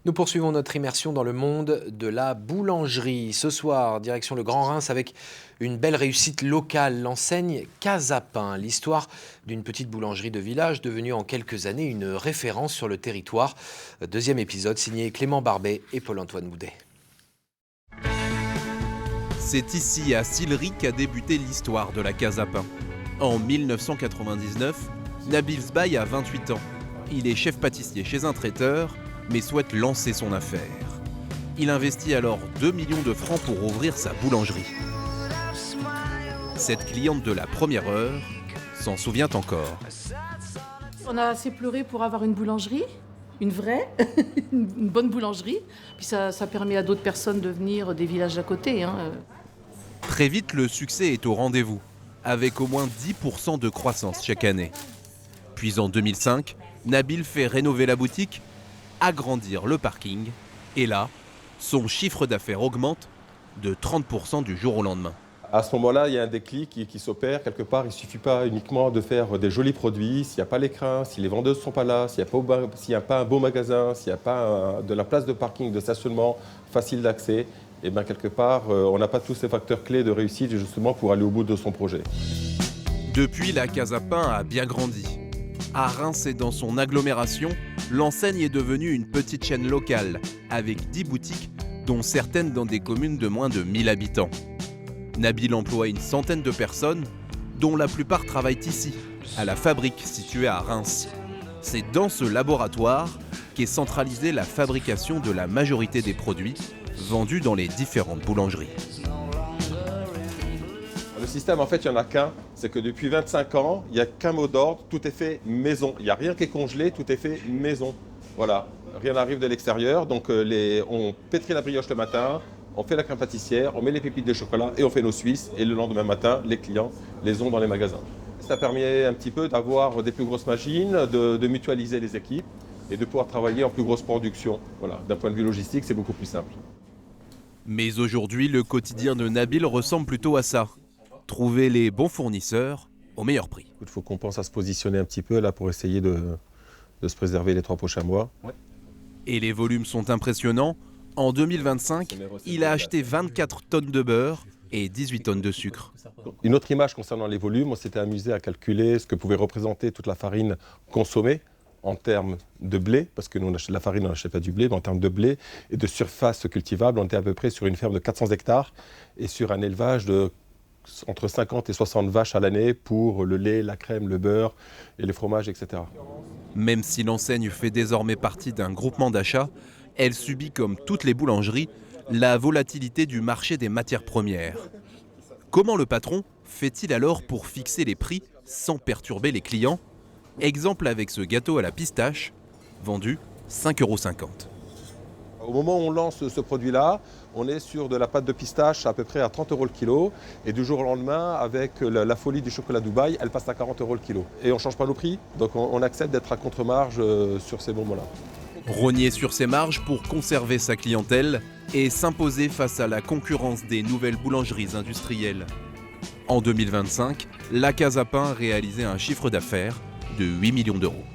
Nous poursuivons notre immersion dans le monde de la boulangerie. Ce soir, direction le Grand Reims avec une belle réussite locale, l'enseigne Casa Pain. L'histoire d'une petite boulangerie de village devenue en quelques années une référence sur le territoire. Deuxième épisode signé Clément Barbet et Paul-Antoine Moudet. C'est ici, à Sillery, qu'a débuté l'histoire de la Casa Pain. En 1999, Nabil Sbaï a 28 ans. Il est chef pâtissier chez un traiteur, mais souhaite lancer son affaire. Il investit alors 2 millions de francs pour ouvrir sa boulangerie. Cette cliente de la première heure s'en souvient encore. On a assez pleuré pour avoir une boulangerie, une vraie, une bonne boulangerie. Puis ça permet à d'autres personnes de venir des villages d'à côté. Très vite, le succès est au rendez-vous, avec au moins 10% de croissance chaque année. Puis en 2005, Nabil fait rénover la boutique, agrandir le parking, et là, son chiffre d'affaires augmente de 30% du jour au lendemain. À ce moment-là, il y a un déclic qui s'opère quelque part. Il ne suffit pas uniquement de faire des jolis produits. S'il n'y a pas l'écran, si les vendeuses ne sont pas là, s'il n'y a pas un beau magasin, s'il n'y a pas de la place de parking, de stationnement facile d'accès, et bien quelque part, on n'a pas tous ces facteurs clés de réussite justement pour aller au bout de son projet. Depuis, la Casa Pain a bien grandi. À Reims et dans son agglomération, l'enseigne est devenue une petite chaîne locale, avec 10 boutiques, dont certaines dans des communes de moins de 1000 habitants. Nabil emploie une centaine de personnes, dont la plupart travaillent ici, à la fabrique située à Reims. C'est dans ce laboratoire qu'est centralisée la fabrication de la majorité des produits vendus dans les différentes boulangeries. Le système, en fait, il n'y en a qu'un. C'est que depuis 25 ans, il n'y a qu'un mot d'ordre, tout est fait maison. Il n'y a rien qui est congelé, tout est fait maison. Voilà, rien n'arrive de l'extérieur. Donc on pétrit la brioche le matin, on fait la crème pâtissière, on met les pépites de chocolat et on fait nos Suisses. Et le lendemain matin, les clients les ont dans les magasins. Ça permet un petit peu d'avoir des plus grosses machines, de mutualiser les équipes et de pouvoir travailler en plus grosse production. Voilà, d'un point de vue logistique, c'est beaucoup plus simple. Mais aujourd'hui, le quotidien de Nabil ressemble plutôt à ça. Trouver les bons fournisseurs au meilleur prix. Il faut qu'on pense à se positionner un petit peu là pour essayer de se préserver les 3 prochains mois. Ouais. Et les volumes sont impressionnants. En 2025, il a acheté 24 tonnes de beurre et 18 tonnes de sucre. Une autre image concernant les volumes, on s'était amusé à calculer ce que pouvait représenter toute la farine consommée en termes de blé, parce que nous on achète de la farine, on n'achète pas du blé, mais en termes de blé et de surface cultivable, on était à peu près sur une ferme de 400 hectares et sur un élevage de entre 50 et 60 vaches à l'année pour le lait, la crème, le beurre et les fromages, etc. Même si l'enseigne fait désormais partie d'un groupement d'achat, elle subit, comme toutes les boulangeries, la volatilité du marché des matières premières. Comment le patron fait-il alors pour fixer les prix sans perturber les clients ? Exemple avec ce gâteau à la pistache, vendu 5,50 €. Au moment où on lance ce produit-là, on est sur de la pâte de pistache à peu près à 30 € le kilo. Et du jour au lendemain, avec la folie du chocolat Dubaï, elle passe à 40 € le kilo. Et on ne change pas nos prix, donc on accepte d'être à contre-marge sur ces moments-là. Rogner sur ses marges pour conserver sa clientèle et s'imposer face à la concurrence des nouvelles boulangeries industrielles. En 2025, la Casa Pain réalisait un chiffre d'affaires de 8 millions d'euros.